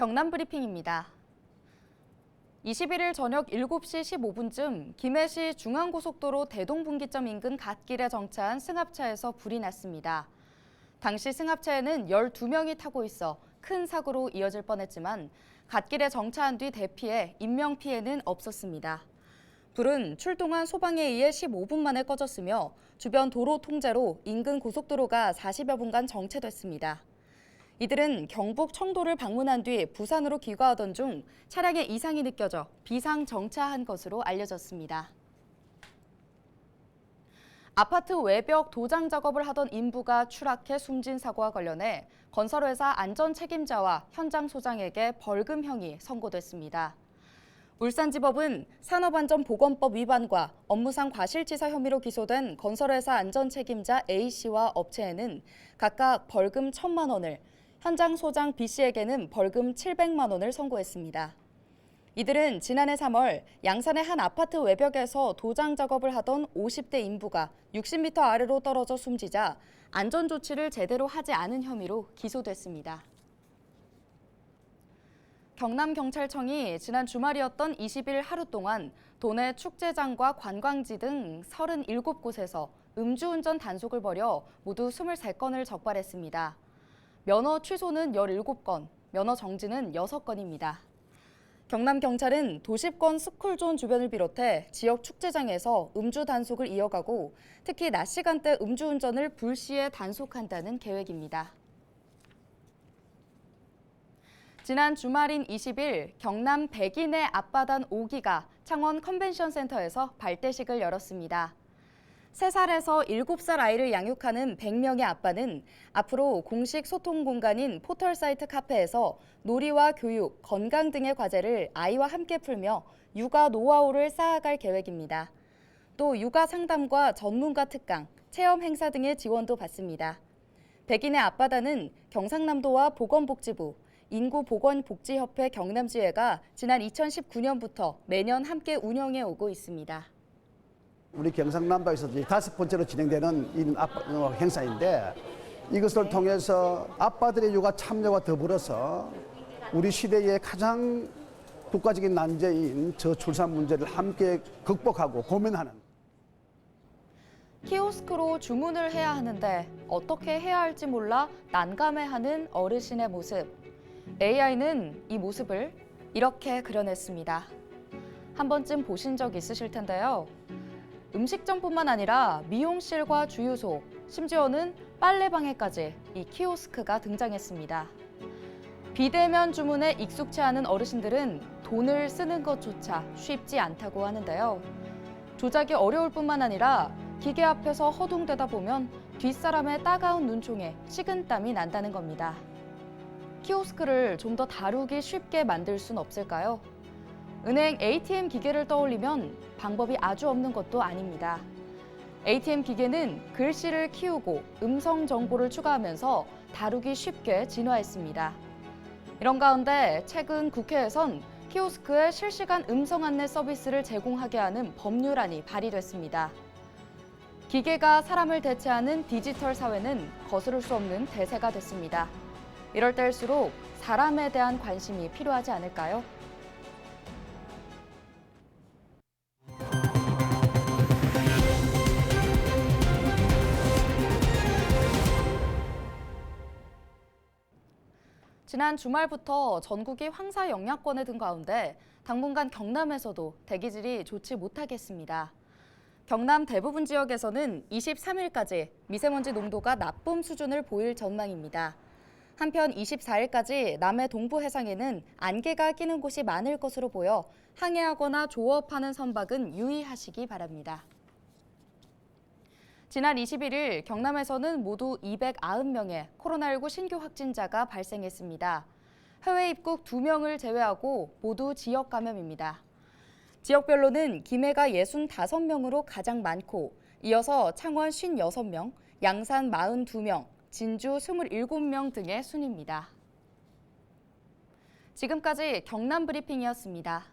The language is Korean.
경남 브리핑입니다. 21일 저녁 7시 15분쯤 김해시 중앙고속도로 대동분기점 인근 갓길에 정차한 승합차에서 불이 났습니다. 당시 승합차에는 12명이 타고 있어 큰 사고로 이어질 뻔했지만 갓길에 정차한 뒤 대피해 인명피해는 없었습니다. 불은 출동한 소방에 의해 15분 만에 꺼졌으며 주변 도로 통제로 인근 고속도로가 40여 분간 정체됐습니다. 이들은 경북 청도를 방문한 뒤 부산으로 귀가하던 중 차량에 이상이 느껴져 비상 정차한 것으로 알려졌습니다. 아파트 외벽 도장 작업을 하던 인부가 추락해 숨진 사고와 관련해 건설회사 안전 책임자와 현장 소장에게 벌금형이 선고됐습니다. 울산지법은 산업안전보건법 위반과 업무상 과실치사 혐의로 기소된 건설회사 안전 책임자 A씨와 업체에는 각각 벌금 1,000만 원을, 현장 소장 B씨에게는 벌금 700만 원을 선고했습니다. 이들은 지난해 3월 양산의 한 아파트 외벽에서 도장 작업을 하던 50대 인부가 60m 아래로 떨어져 숨지자 안전조치를 제대로 하지 않은 혐의로 기소됐습니다. 경남경찰청이 지난 주말이었던 20일 하루 동안 도내 축제장과 관광지 등 37곳에서 음주운전 단속을 벌여 모두 23건을 적발했습니다. 면허 취소는 17건, 면허 정지는 6건입니다. 경남경찰은 도시권 스쿨존 주변을 비롯해 지역 축제장에서 음주 단속을 이어가고 특히 낮 시간대 음주운전을 불시에 단속한다는 계획입니다. 지난 주말인 20일 경남 백인의 앞바단 5기가 창원 컨벤션센터에서 발대식을 열었습니다. 3살에서 7살 아이를 양육하는 100명의 아빠는 앞으로 공식 소통 공간인 포털 사이트 카페에서 놀이와 교육, 건강 등의 과제를 아이와 함께 풀며 육아 노하우를 쌓아갈 계획입니다. 또 육아 상담과 전문가 특강, 체험 행사 등의 지원도 받습니다. 백인의 앞바다는 경상남도와 보건복지부, 인구보건복지협회 경남지회가 지난 2019년부터 매년 함께 운영해 오고 있습니다. 우리 경상남도에서 5번째로 진행되는 행사인데 이것을 통해서 아빠들의 육아 참여와 더불어서 우리 시대의 가장 국가적인 난제인 저출산 문제를 함께 극복하고 고민하는. 키오스크로 주문을 해야 하는데 어떻게 해야 할지 몰라 난감해하는 어르신의 모습. AI는 이 모습을 이렇게 그려냈습니다. 한 번쯤 보신 적 있으실 텐데요. 음식점뿐만 아니라 미용실과 주유소, 심지어는 빨래방에까지 이 키오스크가 등장했습니다. 비대면 주문에 익숙치 않은 어르신들은 돈을 쓰는 것조차 쉽지 않다고 하는데요. 조작이 어려울 뿐만 아니라 기계 앞에서 허둥대다 보면 뒷사람의 따가운 눈총에 식은땀이 난다는 겁니다. 키오스크를 좀 더 다루기 쉽게 만들 순 없을까요? 은행 ATM 기계를 떠올리면 방법이 아주 없는 것도 아닙니다. ATM 기계는 글씨를 키우고 음성 정보를 추가하면서 다루기 쉽게 진화했습니다. 이런 가운데 최근 국회에선 키오스크의 실시간 음성 안내 서비스를 제공하게 하는 법률안이 발의됐습니다. 기계가 사람을 대체하는 디지털 사회는 거스를 수 없는 대세가 됐습니다. 이럴 때일수록 사람에 대한 관심이 필요하지 않을까요? 지난 주말부터 전국이 황사 영향권에 든 가운데 당분간 경남에서도 대기질이 좋지 못하겠습니다. 경남 대부분 지역에서는 23일까지 미세먼지 농도가 나쁨 수준을 보일 전망입니다. 한편 24일까지 남해 동부 해상에는 안개가 끼는 곳이 많을 것으로 보여 항해하거나 조업하는 선박은 유의하시기 바랍니다. 지난 21일 경남에서는 모두 290명의 코로나19 신규 확진자가 발생했습니다. 해외 입국 2명을 제외하고 모두 지역 감염입니다. 지역별로는 김해가 65명으로 가장 많고 이어서 창원 56명, 양산 42명, 진주 27명 등의 순입니다. 지금까지 경남 브리핑이었습니다.